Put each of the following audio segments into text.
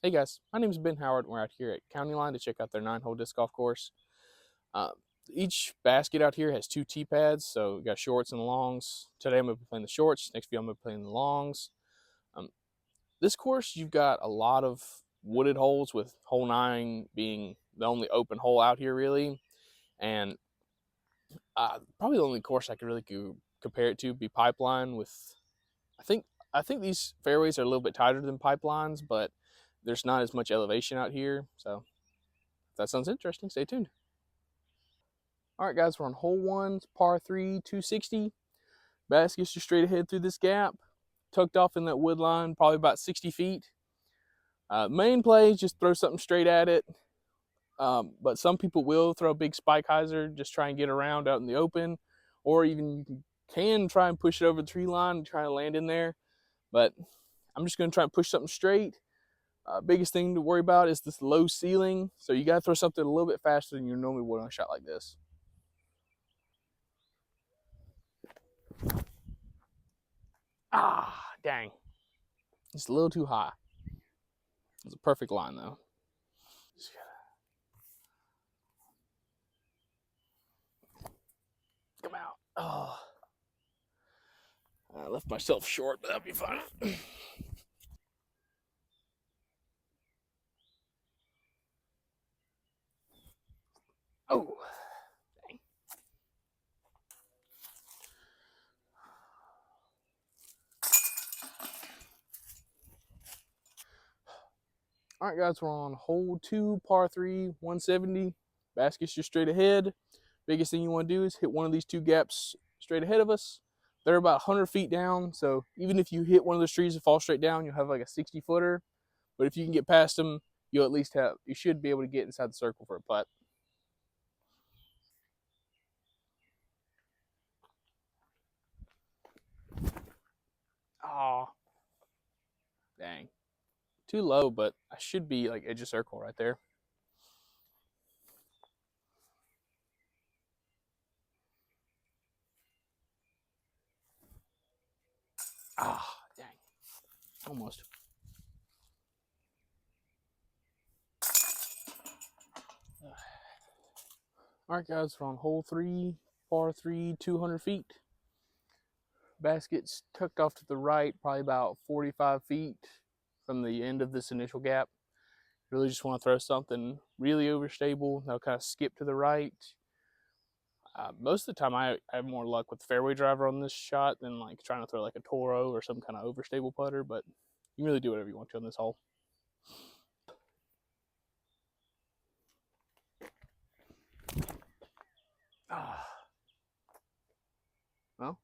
Hey guys, my name is Ben Howard. We're out here at County Line to check out their 9-hole disc golf course. Uh, each basket out here has 2 tee pads, so we got shorts and longs. Today I'm going to be playing the shorts. Next video I'm going to be playing the longs. Um, this course, you've got a lot of wooded holes, with hole 9 being the only open hole out here really. And probably the only course I could really compare it to be Pipeline. With I think these fairways are a little bit tighter than Pipelines, but there's not as much elevation out here. So if that sounds interesting, stay tuned. All right, guys, we're on hole 1, par 3, 260. Basket's just straight ahead through this gap, tucked off in that wood line, probably about 60 feet. Main play, just throw something straight at it. But some people will throw a big spike hyzer, just try and get around out in the open, or even you can try and push it over the tree line and try to land in there. But I'm just going to try and push something straight. Biggest thing to worry about is this low ceiling, so you got to throw something a little bit faster than you normally would on a shot like this. Ah, dang. It's a little too high. It's a perfect line, though. Come out. Oh. I left myself short, but that'll be fine. Oh. Dang. All right, guys, we're on hole 2, par 3, 170. Basket's just straight ahead. Biggest thing you want to do is hit one of these 2 gaps straight ahead of us. They're about 100 feet down, so even if you hit one of those trees and fall straight down, you'll have like a 60-footer. But if you can get past them, you'll at least you should be able to get inside the circle for a putt. Oh, dang. Too low, but I should be like edge of circle right there. Ah, dang. Almost. All right, guys, we're on hole 3, par 3, 200 feet. Basket's tucked off to the right, probably about 45 feet from the end of this initial gap. Really just want to throw something really overstable. That'll kind of skip to the right. Most of the time, I have more luck with the fairway driver on this shot than like trying to throw like a Toro or some kind of overstable putter, but you can really do whatever you want to on this hole. Ah. Well,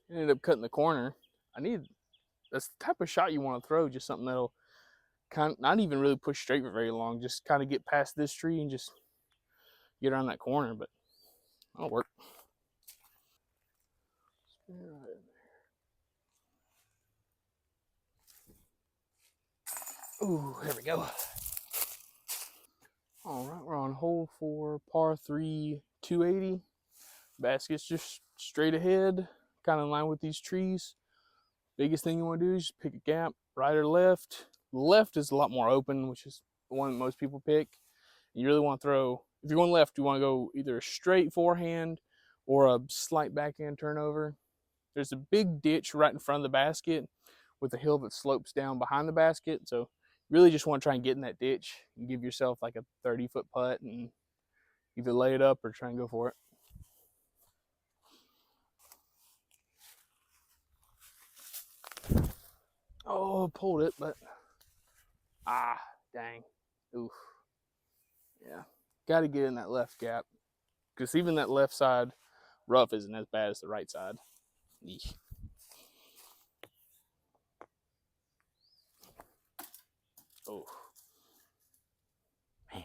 ended up cutting the corner. That's the type of shot you want to throw, just something that'll kind of not even really push straight for very long, just kind of get past this tree and just get around that corner, but that'll work. Ooh, there we go. All right, we're on hole 4, par 3, 280. Basket's just straight ahead, kind of in line with these trees. Biggest thing you want to do is just pick a gap, right or left. Left is a lot more open, which is the one that most people pick. You really want to throw, if you're going left, you want to go either a straight forehand or a slight backhand turnover. There's a big ditch right in front of the basket with a hill that slopes down behind the basket. So you really just want to try and get in that ditch and give yourself like a 30-foot putt and either lay it up or try and go for it. Oh, pulled it, but dang. Oof. Yeah. Got to get in that left gap, because even that left side rough isn't as bad as the right side. Eesh. Oh. Man.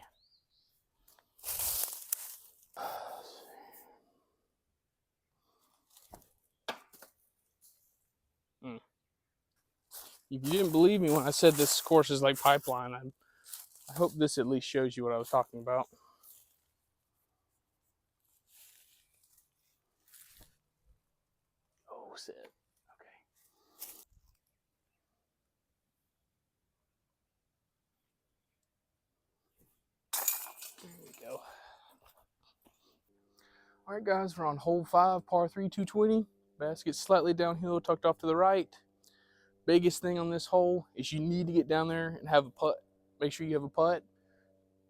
If you didn't believe me when I said this course is like Pipeline, I hope this at least shows you what I was talking about. Oh, shit. Okay. go. All right, guys, we're on hole 5, par 3, 220. Basket slightly downhill, tucked off to the right. Biggest thing on this hole is you need to get down there and have a putt. Make sure you have a putt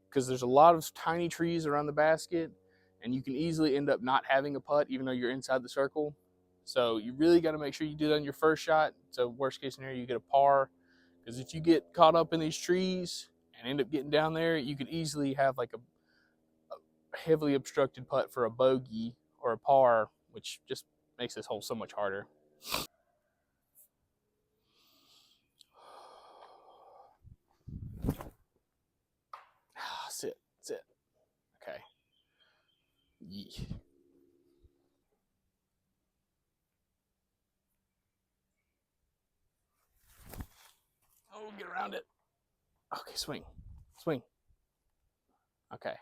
because there's a lot of tiny trees around the basket, and you can easily end up not having a putt even though you're inside the circle. So you really got to make sure you do that on your first shot. So worst case scenario, you get a par. Because if you get caught up in these trees and end up getting down there, you could easily have like a heavily obstructed putt for a bogey or a par, which just makes this hole so much harder. Sit. Okay. Yeah. Oh, get around it. Okay, swing. Okay.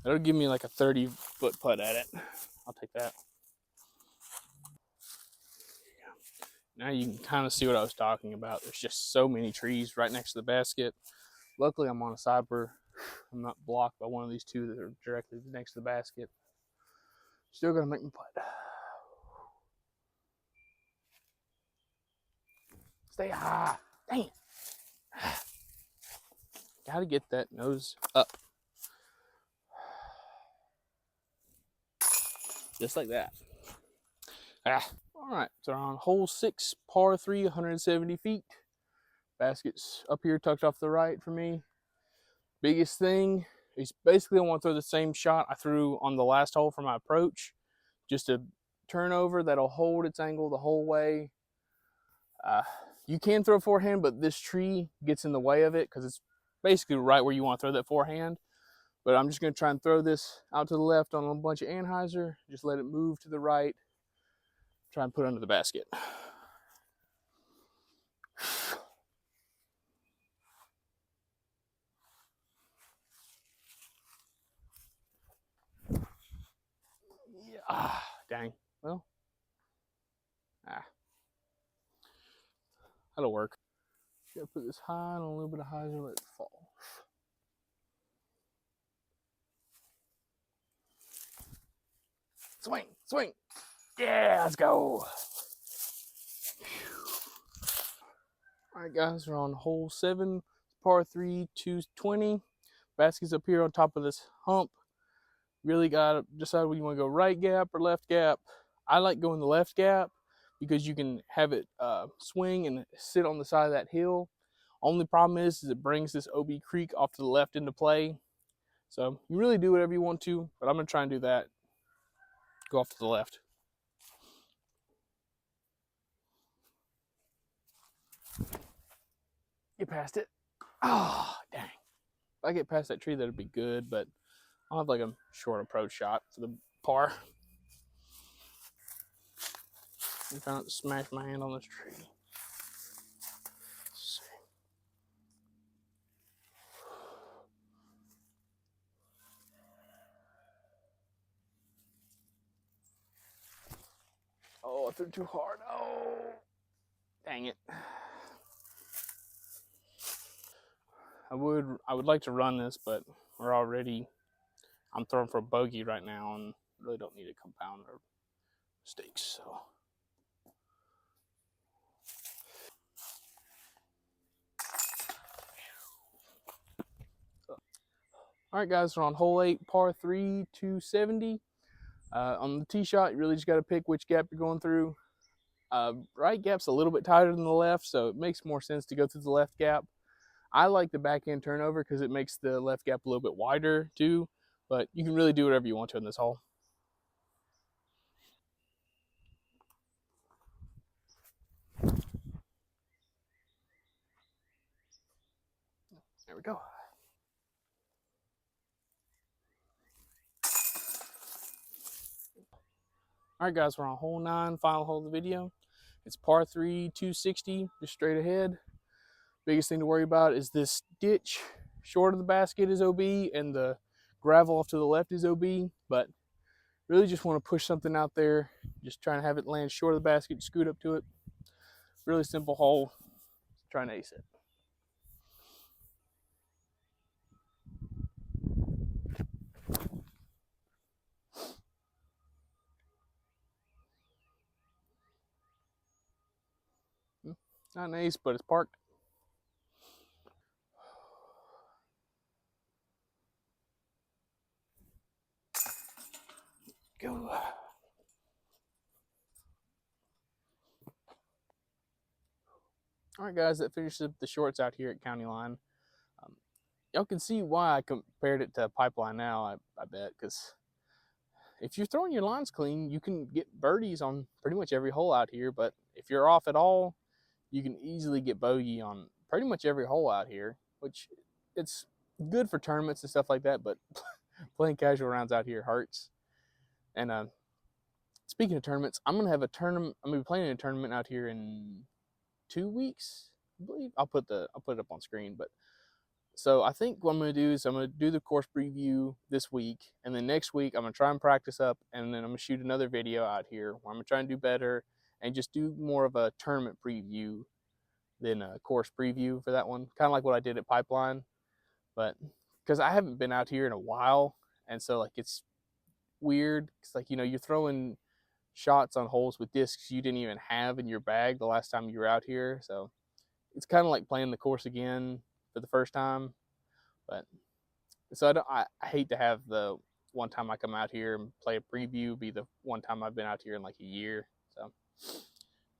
That'll give me like a 30-foot putt at it. I'll take that. Now you can kind of see what I was talking about. There's just so many trees right next to the basket. Luckily, I'm on a side where I'm not blocked by one of these two that are directly next to the basket. Still gonna make me putt. Stay high. Dang. Gotta get that nose up. Just like that. All right, so we're on hole 6, par 3, 170 feet. Basket's up here, tucked off to the right for me. Biggest thing is basically I want to throw the same shot I threw on the last hole for my approach. Just a turnover that'll hold its angle the whole way. You can throw forehand, but this tree gets in the way of it because it's basically right where you want to throw that forehand. But I'm just going to try and throw this out to the left on a bunch of anhyzer. Just let it move to the right. Try and put it under the basket. Yeah. Dang. Well. That'll work. Gotta put this high on a little bit of hyzer, let it fall. Swing. Yeah, let's go. All right, guys, we're on hole 7, par 3, 220. Basket's up here on top of this hump. Really gotta decide whether you want to go right gap or left gap. I like going the left gap because you can have it swing and sit on the side of that hill. Only problem is it brings this OB creek off to the left into play. So you really do whatever you want to, but I'm gonna try and do that. Go off to the left. Get past it. Oh, dang. If I get past that tree, that'd be good, but I'll have like a short approach shot for the par. I'm trying to smash my hand on this tree. Oh, I threw too hard. Oh, dang it. I would like to run this, but I'm throwing for a bogey right now and really don't need a compound or mistakes. So. All right, guys, we're on hole 8, par 3, 270. On the tee shot, you really just got to pick which gap you're going through. Right gap's a little bit tighter than the left, so it makes more sense to go through the left gap. I like the backhand turnover because it makes the left gap a little bit wider too, but you can really do whatever you want to in this hole. There we go. All right, guys, we're on hole 9, final hole of the video. It's par 3, 260, just straight ahead. Biggest thing to worry about is this ditch. Short of the basket is OB, and the gravel off to the left is OB, but really just want to push something out there. Just trying to have it land short of the basket, scoot up to it. Really simple hole. Trying to ace it. Not nice, but it's parked. Go. All right, guys, that finishes up the shorts out here at County Line. Y'all can see why I compared it to Pipeline now, I bet, because if you're throwing your lines clean, you can get birdies on pretty much every hole out here. But if you're off at all, you can easily get bogey on pretty much every hole out here, which it's good for tournaments and stuff like that. But playing casual rounds out here hurts. And speaking of tournaments, I'm gonna have a tournament. I'm gonna be playing in a tournament out here in 2 weeks, I believe. I'll put it up on screen, but. So I think what I'm going to do is I'm going to do the course preview this week, and then next week I'm going to try and practice up, and then I'm going to shoot another video out here where I'm going to try and do better and just do more of a tournament preview than a course preview for that one, kind of like what I did at Pipeline. But because I haven't been out here in a while, and so like it's weird. It's like, you know, you're throwing shots on holes with discs you didn't even have in your bag the last time you were out here, so it's kind of like playing the course again for the first time. But so I hate to have the one time I come out here and play a preview be the one time I've been out here in like a year. So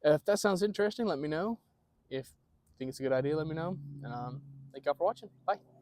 if that sounds interesting, let me know. If you think it's a good idea, let me know. And thank y'all for watching. Bye.